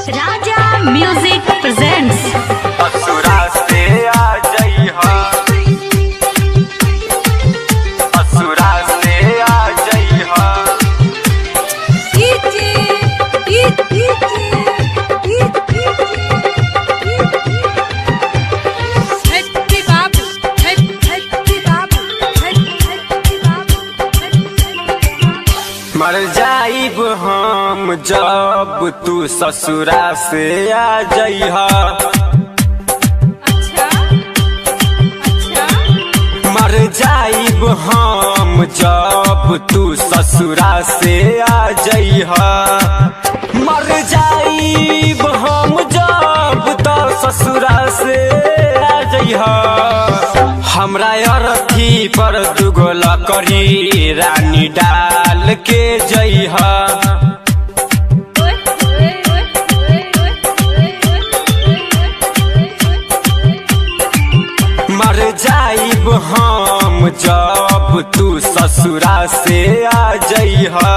राजा music presents. असुरा से आ जइहा, असुरा से आ जइहा। मर जाइब हम जब तू ससुरा से आ जइहा। मर जाइब हम जब तू ससुरा से आ जइहा। मर जाइब हम जब तो ससुरा से आ जइहा। हमरा अरथी पर दुगो लकड़ी रानी डाल के जइहा। मर जाइब हम जब तू ससुरा से आ जइहा।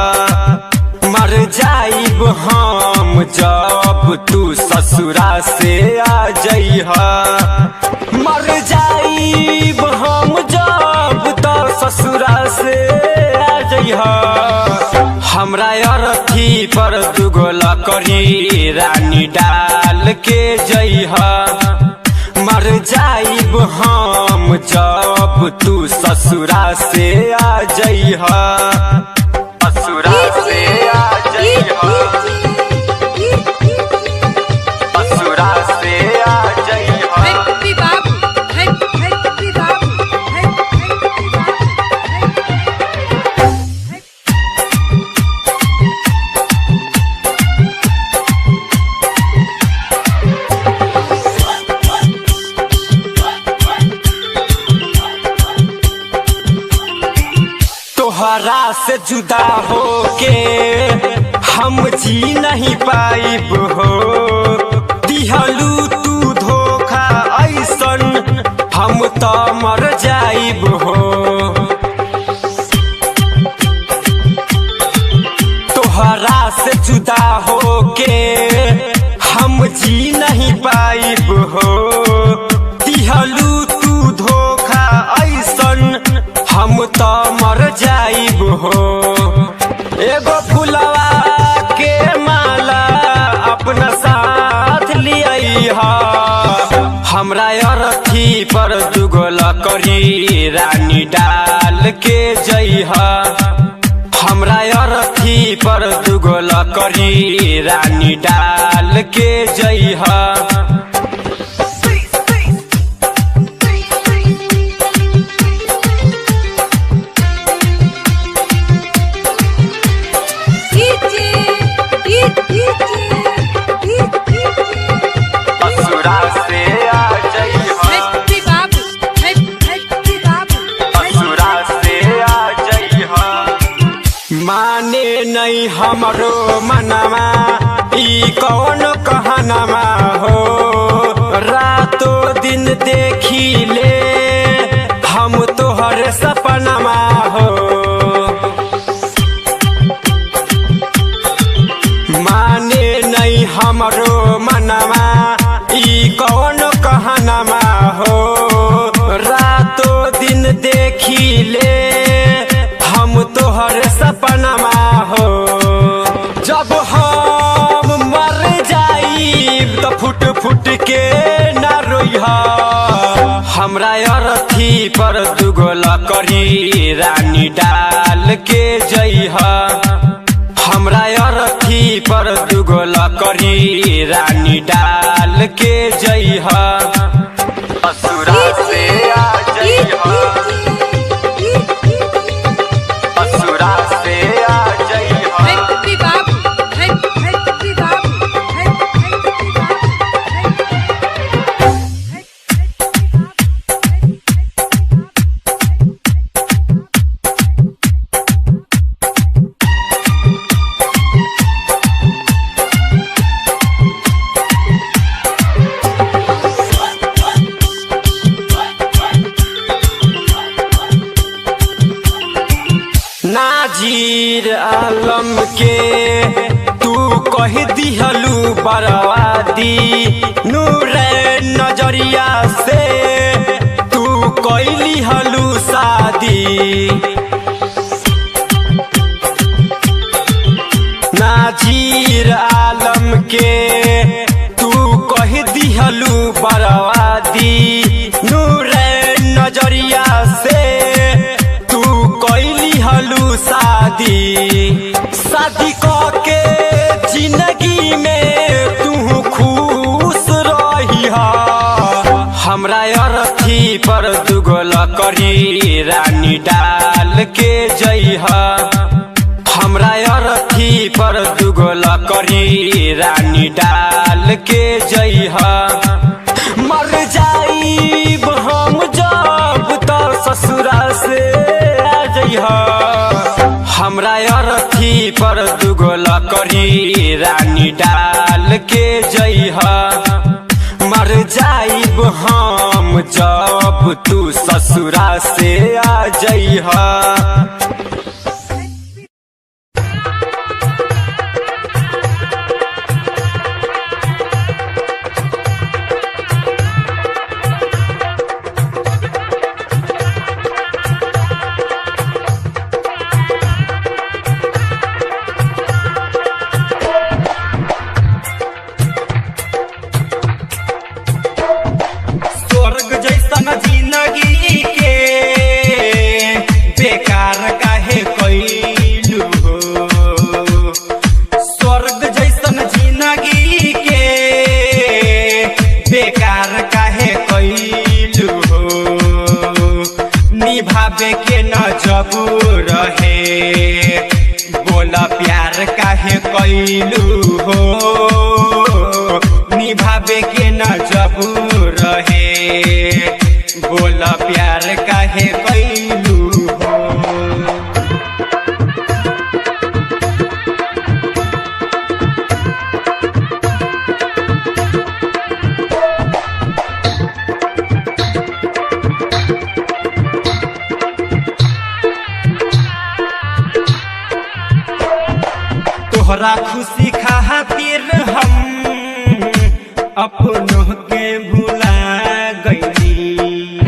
मर जाइब हम जब तू ससुरा से आ जइहा। मर जाइब हम जब तो ससुरा से आ जइहा। हमरा अरथी पर दुगो लकड़ी रानी डाल के जइहा। मर जाइब हम जब तू ससुरा से आ जइहा। ससुरा से आ जइहा, ससुरा से आ जइहा। तोहरा से जुदा होके हम जी नहीं पाइब हो। दिहलू तू धोखा ऐसन हम तो मर जाइब हो। तोहरा से जुदा होके हम जी नहीं पाइब हो। दिहलू तू धोखा ऐसन हम तो मर जाइब हो। एगो फुलवा के माला अपना साथ लिया। हमरा अरथी पर दुगो लकड़ी रानी डाल के जइहा। हमरा अरथी पर दुगो लकड़ी रानी डाल के जइहा। असुरा से आ जइहा, असुरा से आ जइहा। माने नहीं हमरो मनवा ई कौन कहनमा हो। रातों दिन देखी ले हम तोहर सपनमा हो। माने नहीं हमरो मनवा ई कौन कहनमा हो। रातों दिन देखी ले हम तोहर सपनमा हो। जब हम मर जाइब तो फुट फुट के न रोइहा। हमरा अरथी पर दुगो लकड़ी रानी डाल के जइहा। हमरा अरथी पर दुगो लकड़ी रानी डाल के जइहा। असुरा से आ जइहा, असुरा से आ जइहा। बर्बादी नूरे नजरिया से तू कैली हलू शादी नाजीर आलम के तू कह दिहलू बर्बादी नूरे नजरिया से तू कैली हलू शादी शादी के जिंदगी में तू खुश रही हमरा अरथी पर दुगल करी रानी डाल के जइहा हमरा अरथी पर दुगल करी रानी डाल के जइहा मर जाइब हम जब त ससुरा से आ जइहा हमरा अरथी पर दुगल करी रानी डाल के जइहा मर जाइब हम जब तू ससुरा से आ जइहा निभावे के न जब रहे बोला प्यार काहे कैलू हो निभावे के न जब रहे बोला प्यार काहे कैलू हो तोहरा खुशी खातिर हम अपनों के भुला गईली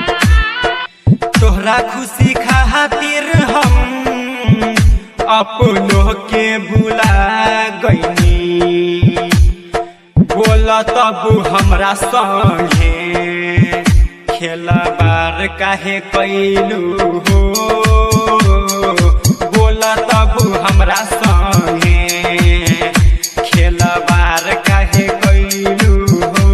तोहरा खुशी खातिर हम अपनों के भुला गईली बोला तब हमरा संगे खेलबार काहे कैलू हो बोला तब हमरा संगे खेलबार काहे कैलू हो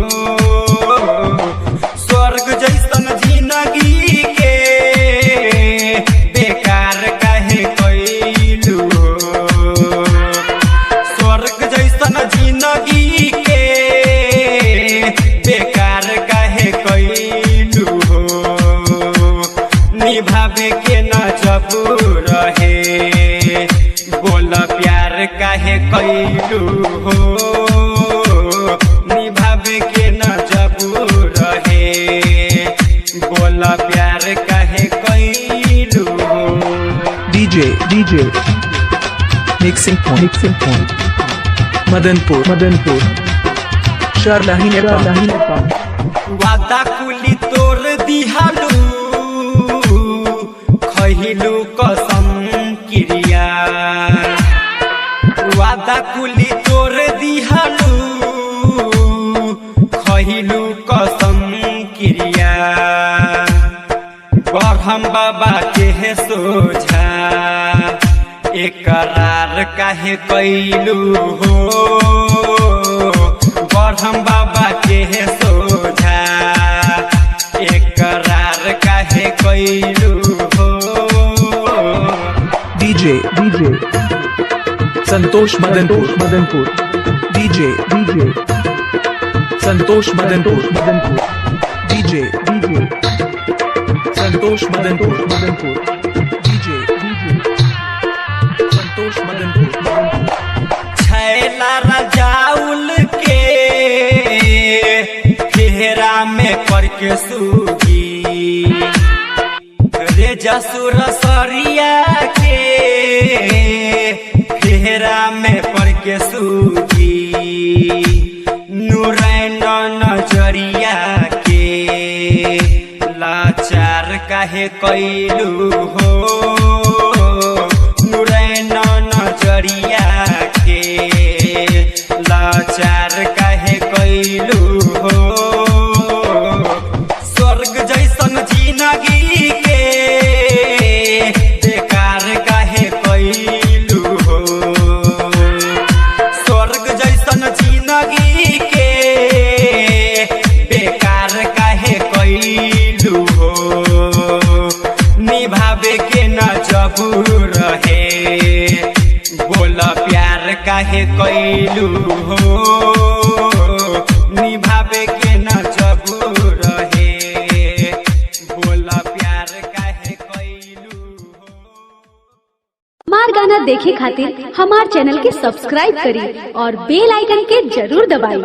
स्वर्ग जैसन जिंदगी के बेकार काहे कैलू हो स्वर्ग जैसन जिंदगी के बेकार काहे कैलू हो निभावे के न जब रहे बोला प्यार काहे कैलू हो निभावे के न जब रहे बोला प्यार काहे कैलू हो DJ mixing point Madanpur Sharlahi Nepal वादा कुली तोर दिहालू खहिलू कसम क्रिया वादा कुली तोर दिहालू खहिलू कसम क्रिया बरहम बाबा के सोझा एकरार काहे कैलू हो बरहम बाबा के सोझा एकरार काहे कैलू हो DJ Santosh Madanpur DJ Santosh Madanpur DJ Santosh Madanpur DJ Santosh Madanpur छैला राजाउल के फेरा में पड़ के सूगी रे जसुर सरिया के फेरा में पड़ के सूगी नजरिया के लाचार काहे कैलू हो नूरैन नजरिया के लाचार काहे कैलू हो स्वर्ग जैसन जिंदगी के बेकार काहे कैलू हो स्वर्ग जैसन जिंदगी के बेकार काहे कैलू हो निभावे के न जबू रहे बोला प्यार काहे कैलू हो निभावे के न जबू रहे बोला प्यार काहे कैलू हो। हमार गाना देखे खातिर हमार चैनल के सब्सक्राइब करी और बेल आइकन के जरूर दबाई।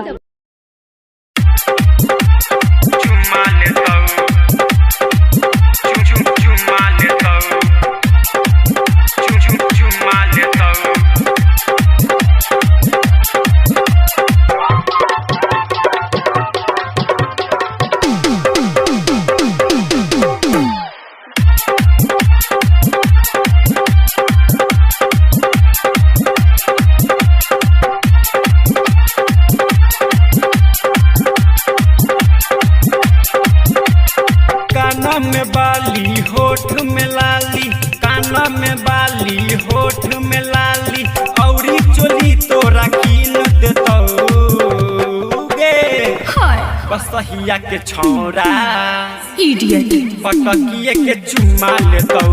काना में बाली होठ में लाली काना में बाली होठ में लाली औरी चोली तोरा कीन देतौगे बसहिया के छौरा इडियट पटकिए के चुमा लेतौ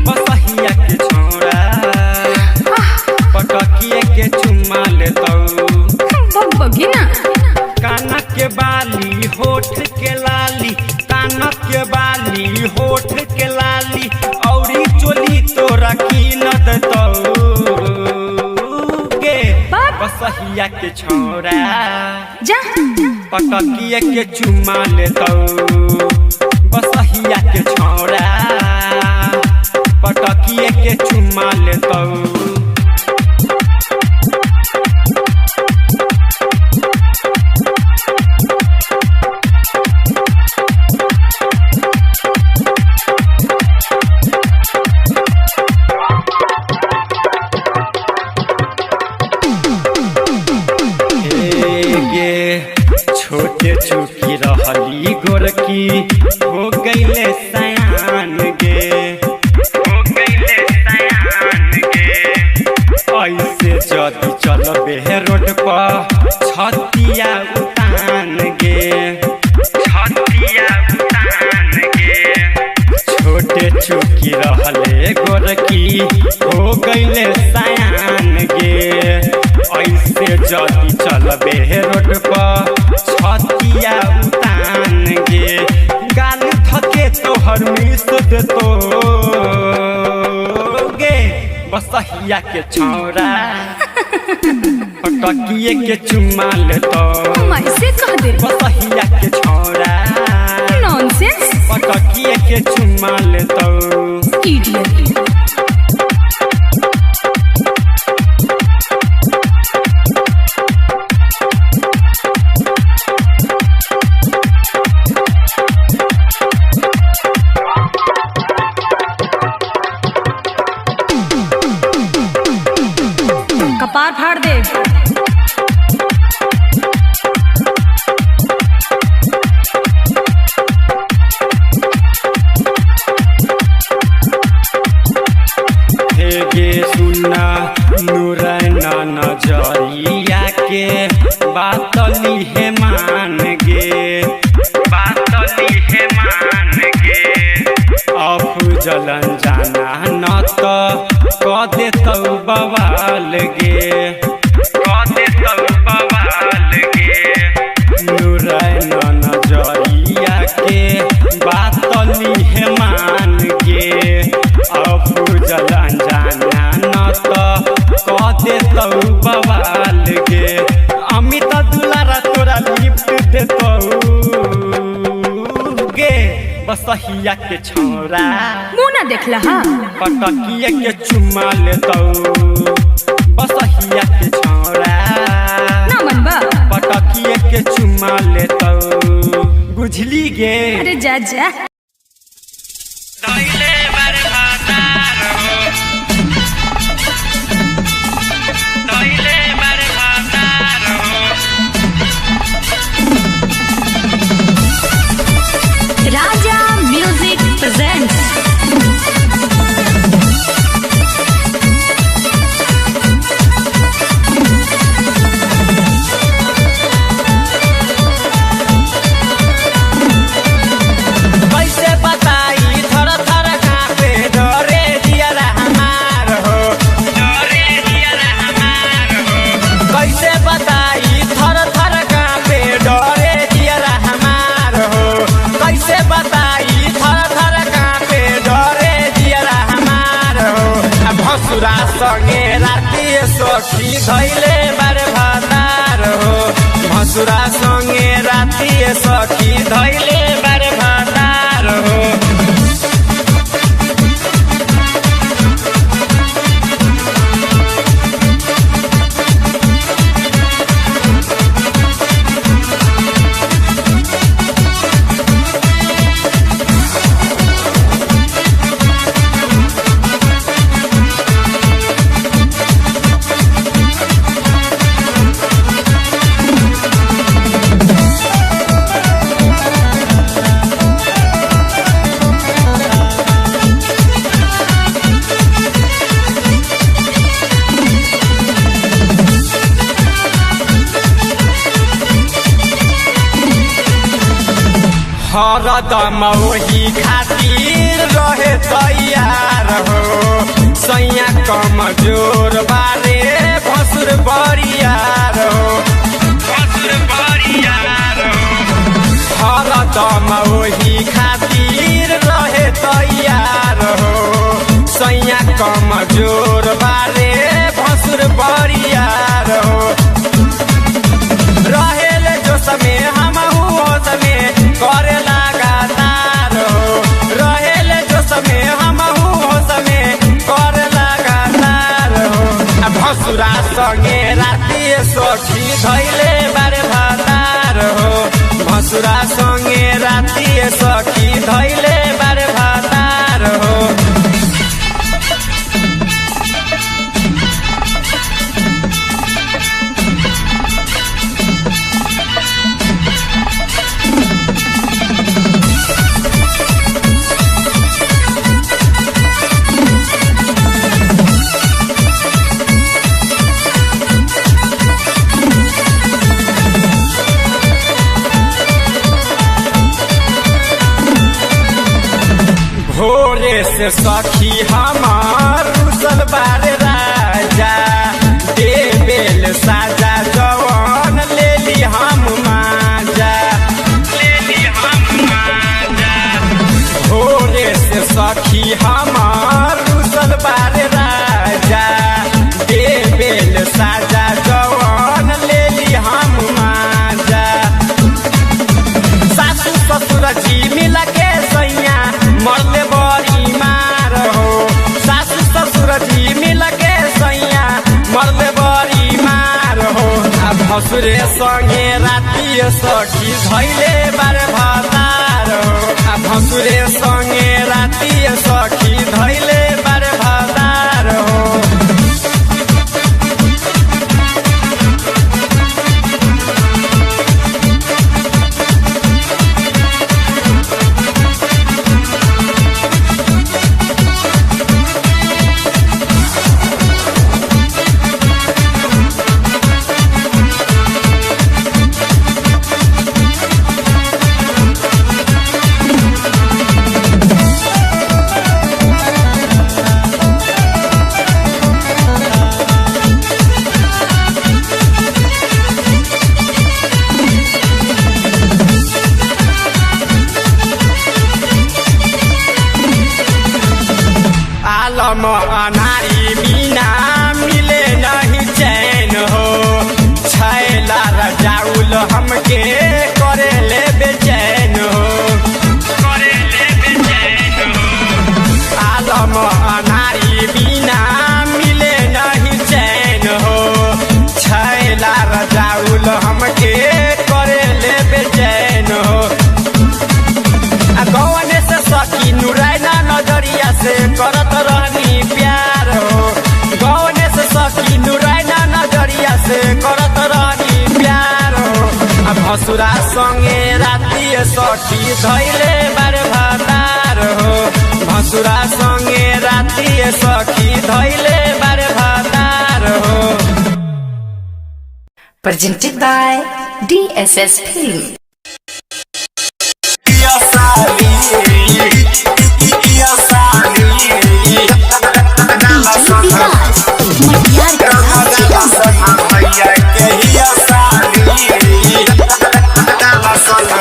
बसहिया के छौरा पटकिए के चुमा लेतौ बगी ना काना के बाली होठ के लाली काना के बाली होठ के लाली औरी चोली तोरा कीन देतौगे बसहिया के छौरा जा पटकिए के चुमा लेतौ बसहिया के छौरा पटकिए के चुमा लेतौ छोटे चुकी रहली गोरकी हो गईले सयान गे हो गईले सयान गे ऐसे जदी चलबे रोड पर छतिया उतान गे छतिया उतान गे छोटे चुकी रहले गोरकी हो गईले सयान गे ऐसे जदी चलबे रोड पर छतिया उतान गे गाल थके तोहर मिस देतो गे बसहिया के छौरा पटकिए के चुमा लेतो ऐसे कह दे बसहिया के छौरा नॉनसेंस पटकिए के चुमा लेतो इडियट कपार फाड़ दे गे सुना नूरैन नजरिया के बातली हे मान गे बातली हे मान गे अफजलन जाना न तो क देतौ बवाल गे क देतौ बवाल गे नूरैन नजरिया के बातली हे मान गे अफजलन जाना न तो क देतौ बवाल गे अमित दुलारा तोरा लिफ्ट देतौ गे बसहिया के छौरा मुँह ना देखला हा पटकिए के चुमा लेतौ बसहिया के छौरा ना मनबा पटकिए चुमा लेतौ बुझली गे। अरे जा जा। धइले बारे भातार हो, धइले बारे भातार हो। राजा म्यूजिक प्रेजेंट्स। कैसे बताई थर थर कांपे डरे दियरा हमार हो, डरे दियरा हमार हो। कैसे बताई थर थर कांपे डरे दियरा हमार हो, कैसे बताई थर थर कांपे डरे दियरा हमार हो। अब भसुरा संगे राती सखी धइले बारे भातार हो, भसुरा संगे राती सखी धइले बारे भातार हो। हरदम वही खातिर रहे तैयार हो, सैया कमजोर बारे भसुर बरियार हो, भसुर बरियार हो। हरदम वही खातिर रहे तैयार हो, सैया कमजोर बारे भसुर बरियार हो। रहेल जो समय हमहू समय करे लगातार हो, रहेल जो समय हमहू समय करे लगातार हो। भसुरा संगे राती सखी धइले बारे भातार हो, भसुरा संगे राती सखी धइले बारे भातार हो। भोरे से सखी हमार रुसल बारे राजा, देवेल साजा जवान लेली हम माजा, लेली हम माजा। भोरे से सखी हमार रुसल बारे राजा, देवेल साजा जवान लेली हम माजा। सासू ससुर जी मिला के सैया मरले बड़ी मार हो, सासू ससुर जी मिल के सैया मरले बड़ी मार हो। अब भसुरे संगे राती सखी धइले बारे भातार हो, अब भसुरे संगे राती सखी धइले बारे भातार हो। आलम अनारी बिना मिले नहीं चैन हो, छैला रजाउल हमके करे ले बेचैन हो, करे ले बेचैन हो। आलम अनारी बिना मिले नहीं चैन हो, छैला रजाउल हमके करे ले भसुरा संगे राती सखी धैले बारे भातार हो भसुरा संगे राती सखी धैले बारे भातार हो। Presented by DSS Film.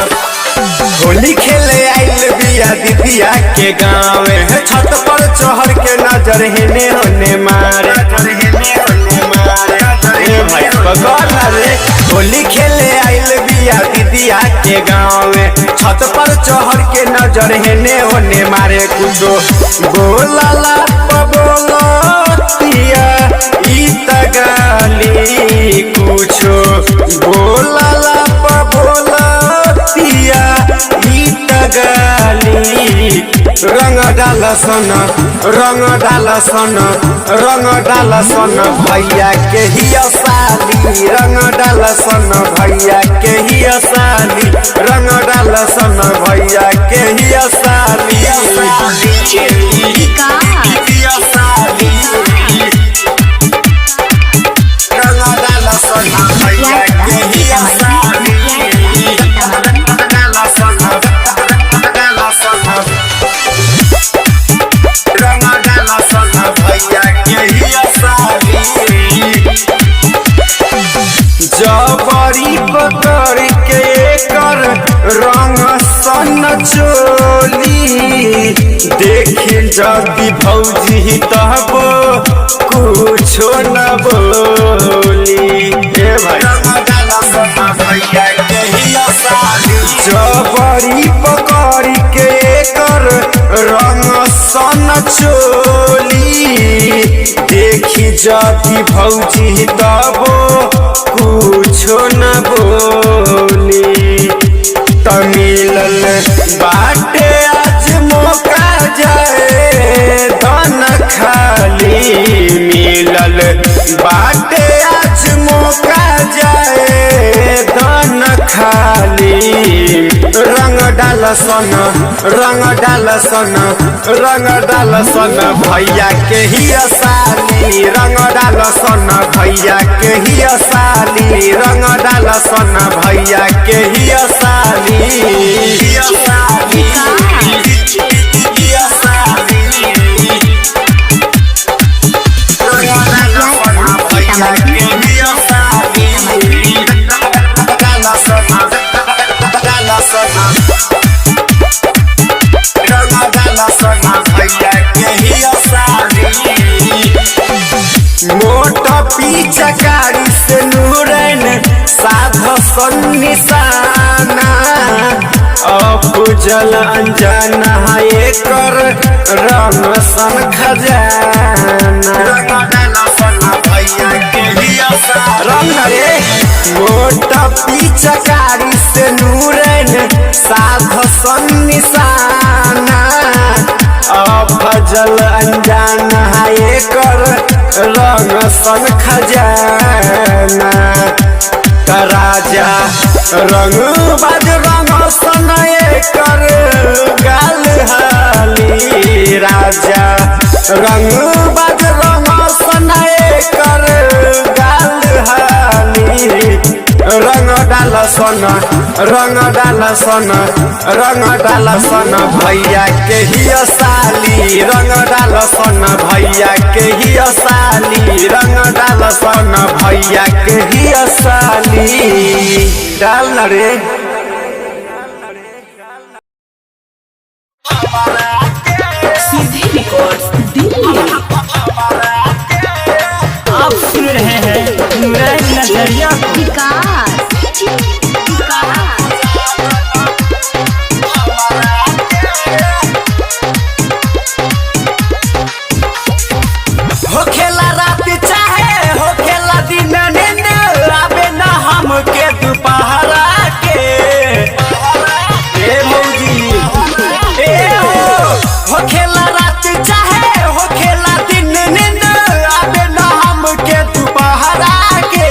Holi खेले आइल बिया दीदिया के गाँव छत पर चढ़ के नजर हेने होने मारे होली खेले आइल बिया दीदिया के गाँव छत पर चढ़ के नजर हेने होने मारे कुछो बोला बोलिया ई तगाली कुछो बोला बोलिया ई तगाली रंग डाल सन भैया के ही साली रंग डाल सन भैया के ही साली रंग डाल सन भैया के ही साली रंग डाल सन भैया के ही साली जबरी पकड़ के कर रंग सन चोली देखी जदी भौजी तब कुछो न बोली जबरी पकड़ के कर रंग सन चोली देखी जदी भौजी तब कुछो न बोली तमिलल बाटे आज मौका जाए धन खाली मिलल बाटे आज मौका जाए धन खाली रंग डाल सन भैया के ही साली रंग डाल सन भैया के ही साली रंग डाल सन भैया के ही साली मोटा पीछकारी से नूरन साध निशाना अफजल अनजाना है कर रंग सन खजाना रंग रे मोटा पीछकारी से नूरन साध निशाना अफजल अनजाना है कर रंग सन खजाना राजा रंग बाज रंग सन कर गाल हाली राजा रंग बाज रंग सन कर गाल हाली रंग डाल सन भैया के ही साली रंग डाल सन भैया के ही साली रंग डाल सन भैया के ही साली डाल न रे सीधी रिकॉर्ड्स दिल्ली। आप सुन रहे हैं नूरन नजरिया हो खेला रात चाहे हो खेला दिन नींद आवे न हमके दोपहरा के ए मौजी ए हो खेला रात चाहे हो खेला दिन नींद आवे न हमके दोपहरा के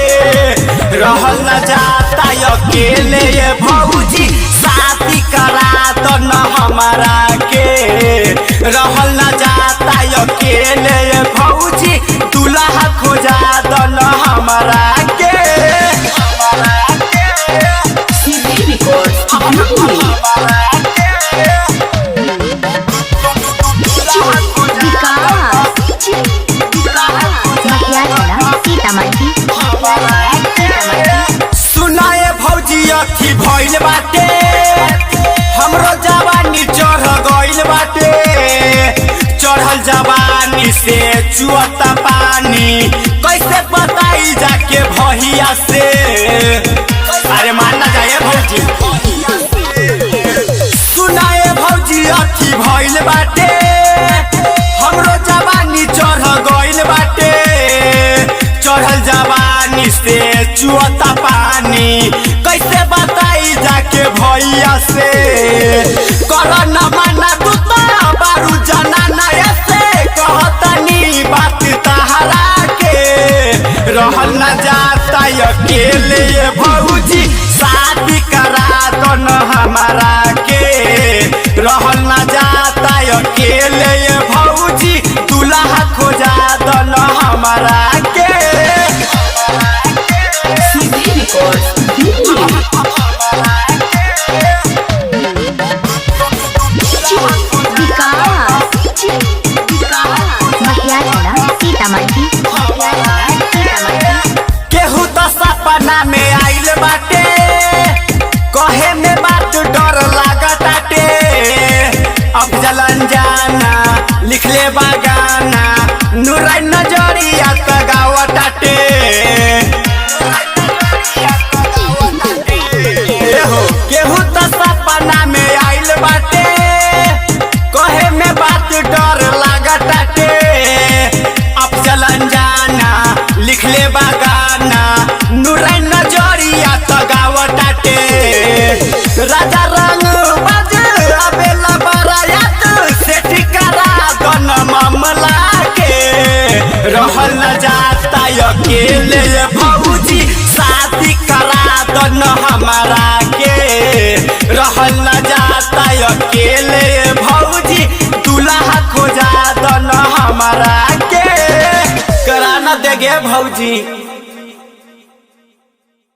रहल न जाता अकेले ये भौजी शादी करा दो न हमारा के रहल न जाता अकेले ये भौजी दूल्हा खोजा दो न हमारा के CD Records Delhi. सुनाए भौजी अथी भइल बाटे हमरो जवानी चढ़ गइल बाटे चढ़ल जवानी से चुअता पानी कैसे बताई जाके भैया से अरे मानना जाए भौजी सुनाए भौजी अथी भइल बाटे हमरो जवानी चढ़ गइल बाटे चढ़ल जवानी से चुअता पानी कैसे बताई जाके भैया से कर न माना तू तो बारू जनाना ऐसे कहतनी बात तहरा के रहल न जाता अकेले ये भौजी शादी करा दो न हमारा के रहल न जाता अकेले ये भौजी दूल्हा खोजा दो न हमारा के CD Records Delhi. केहू तो सपना में आइल बाटे कहे में बात डर लागताटे अफजल अंजाना लिखले बागाना नुराई नजरिया त गावताटे केहू तो सपना में आइल बाटे कहे में बात डर लागताटे अफजल अंजाना लिखले बागाना नुराई नजरिया त गावताटे राजा रंग बाज अबेला बरायात सेठ करा दन मामला के रहल न जाता अकेले भौजी शादी करा दन हमारा के रहल न जाता अकेले भौजी दूल्हा खोजा दन हमारा के करा न देगे भौजी।